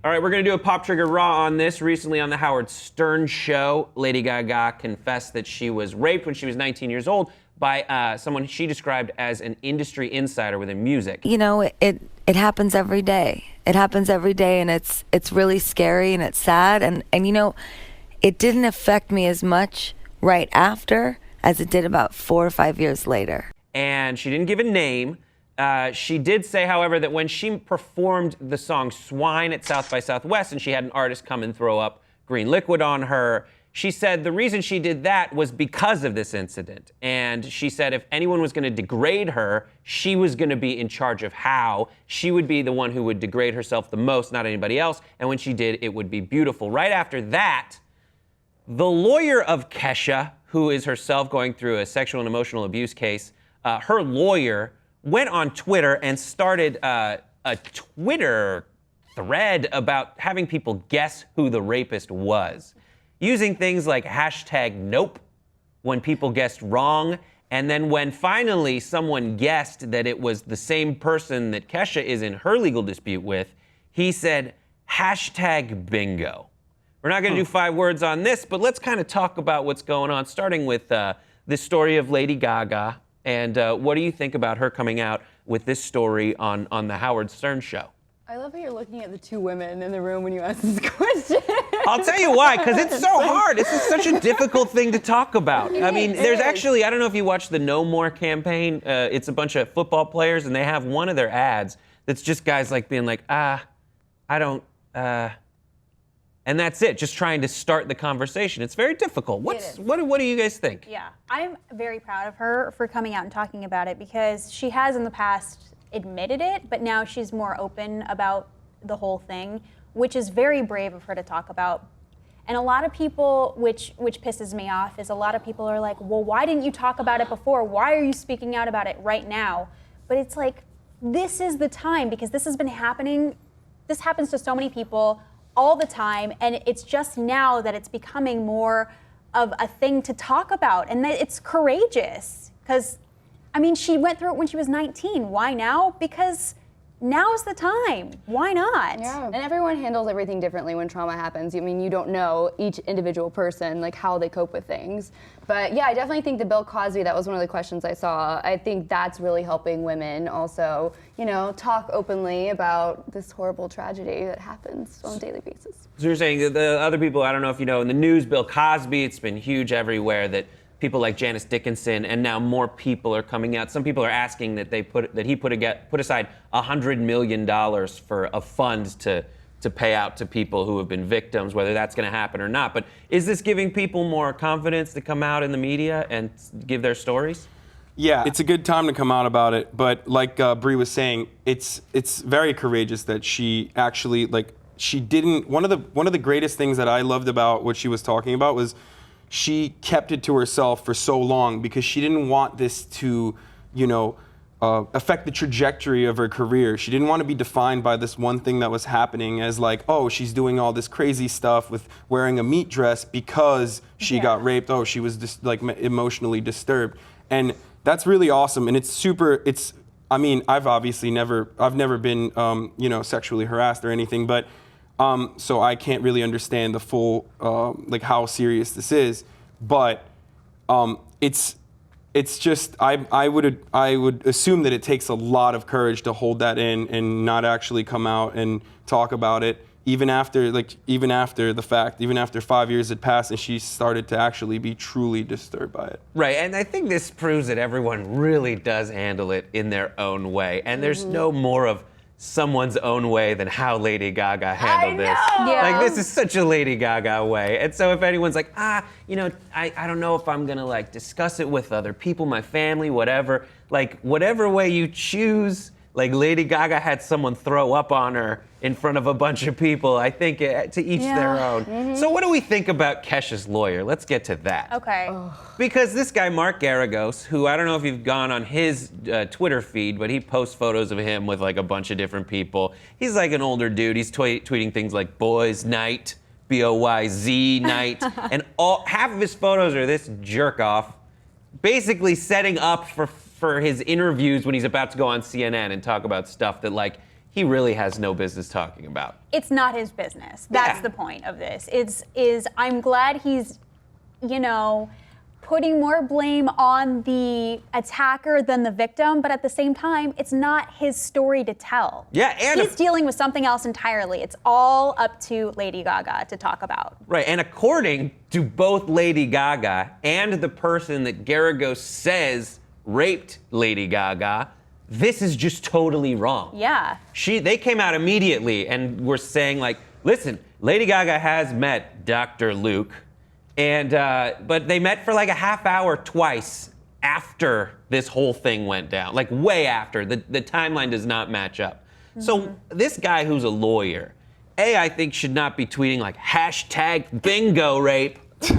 All right, we're going to do a Pop Trigger Raw on this. Recently on the Howard Stern show, Lady Gaga confessed that she was raped when she was 19 years old by someone she described as an industry insider within music. You know, it happens every day. It happens every day, and it's really scary and it's sad. And you know, it didn't affect me as much right after as it did about 4 or 5 years later. And she didn't give a name. She did say, however, that when she performed the song Swine at South by Southwest and she had an artist come and throw up green liquid on her, she said the reason she did that was because of this incident. And she said if anyone was going to degrade her, she was going to be in charge of how. She would be the one who would degrade herself the most, not anybody else. And when she did, it would be beautiful. Right after that, the lawyer of Kesha, who is herself going through a sexual and emotional abuse case, her lawyer went on Twitter and started a Twitter thread about having people guess who the rapist was, using things like #nope when people guessed wrong. And then when finally someone guessed that it was the same person that Kesha is in her legal dispute with, he said #bingo. We're not going to do 5 words on this, but let's kind of talk about what's going on, starting with this story of Lady Gaga. And what do you think about her coming out with this story on the Howard Stern show? I love how you're looking at the 2 women in the room when you ask this question. I'll tell you why, because it's so hard. This is such a difficult thing to talk about. I mean, there's actually, I don't know if you watched the No More campaign. It's a bunch of football players, and they have one of their ads that's just guys like being like, I don't, and that's it, just trying to start the conversation. It's very difficult. What do you guys think? Yeah, I'm very proud of her for coming out and talking about it because she has in the past admitted it, but now she's more open about the whole thing, which is very brave of her to talk about. And a lot of people, which pisses me off, is a lot of people are like, well, why didn't you talk about it before? Why are you speaking out about it right now? But it's like, this is the time because this has been happening. This happens to so many people all the time, and it's just now that it's becoming more of a thing to talk about, and that it's courageous. Because, I mean, she went through it when she was 19. Why now? Because now's the time. Why not? Yeah. And everyone handles everything differently when trauma happens. I mean, you don't know each individual person, like how they cope with things. But yeah, I definitely think the Bill Cosby, that was one of the questions I saw. I think that's really helping women also, you know, talk openly about this horrible tragedy that happens on a daily basis. So you're saying that the other people, I don't know if you know, in the news, Bill Cosby, it's been huge everywhere that people like Janice Dickinson, and now more people are coming out. Some people are asking that he put aside $100 million for a fund to pay out to people who have been victims, whether that's going to happen or not. But is this giving people more confidence to come out in the media and give their stories? Yeah, it's a good time to come out about it. But like Bree was saying, it's very courageous that she actually she didn't. One of the greatest things that I loved about what she was talking about was she kept it to herself for so long because she didn't want this to, affect the trajectory of her career. She didn't want to be defined by this one thing that was happening as like, oh, she's doing all this crazy stuff with wearing a meat dress because she got raped. Oh, she was just emotionally disturbed. And that's really awesome. And I've never been, sexually harassed or anything, but so I can't really understand the full, how serious this is, but it's just I would assume that it takes a lot of courage to hold that in and not actually come out and talk about it, even after the fact, even after 5 years had passed and she started to actually be truly disturbed by it. Right, and I think this proves that everyone really does handle it in their own way, and there's no more of someone's own way than how Lady Gaga handled this. Yeah. Like, this is such a Lady Gaga way. And so if anyone's like, I don't know if I'm gonna discuss it with other people, my family, whatever, whatever way you choose, Lady Gaga had someone throw up on her in front of a bunch of people. I think to each their own. Mm-hmm. So what do we think about Kesha's lawyer? Let's get to that. Okay. Because this guy, Mark Garagos, who I don't know if you've gone on his Twitter feed, but he posts photos of him with a bunch of different people. He's an older dude. He's tweeting things like boys night, BOYZ night, and half of his photos are this jerk off, basically setting up for his interviews when he's about to go on CNN and talk about stuff that he really has no business talking about. It's not his business. That's Yeah. the point of this. I'm glad he's, putting more blame on the attacker than the victim, but at the same time, it's not his story to tell. Yeah, and he's dealing with something else entirely. It's all up to Lady Gaga to talk about. Right, and according to both Lady Gaga and the person that Garagos says raped Lady Gaga, this is just totally wrong. Yeah. They came out immediately and were saying like, listen, Lady Gaga has met Dr. Luke, and but they met for like a half hour twice after this whole thing went down, like way after. The timeline does not match up. So this guy who's a lawyer, I think should not be tweeting like hashtag bingo rape.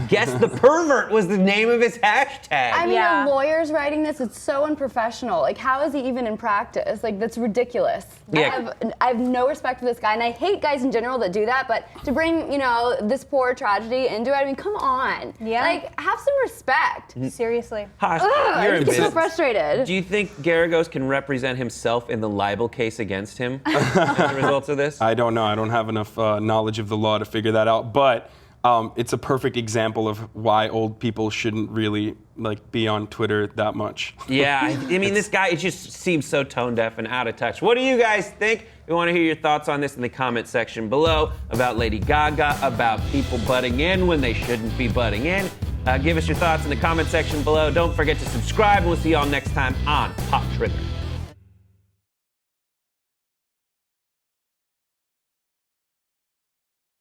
Guess the pervert was the name of his hashtag. I mean, Yeah. a lawyer's writing this, it's so unprofessional. Like, how is he even in practice? Like, that's ridiculous. Yeah. I have no respect for this guy, and I hate guys in general that do that, but to bring, this poor tragedy into it, I mean, come on. Yeah. Like, have some respect. Seriously. Haas, Ugh, you're I in get so business. frustrated. Do you think Garagos can represent himself in the libel case against him as a result of this? I don't know. I don't have enough knowledge of the law to figure that out. But it's a perfect example of why old people shouldn't really be on Twitter that much. Yeah, I mean, this guy, it just seems so tone deaf and out of touch. What do you guys think? We want to hear your thoughts on this in the comment section below, about Lady Gaga, about people butting in when they shouldn't be butting in. Give us your thoughts in the comment section below. Don't forget to subscribe, and we'll see y'all next time on Pop Trigger.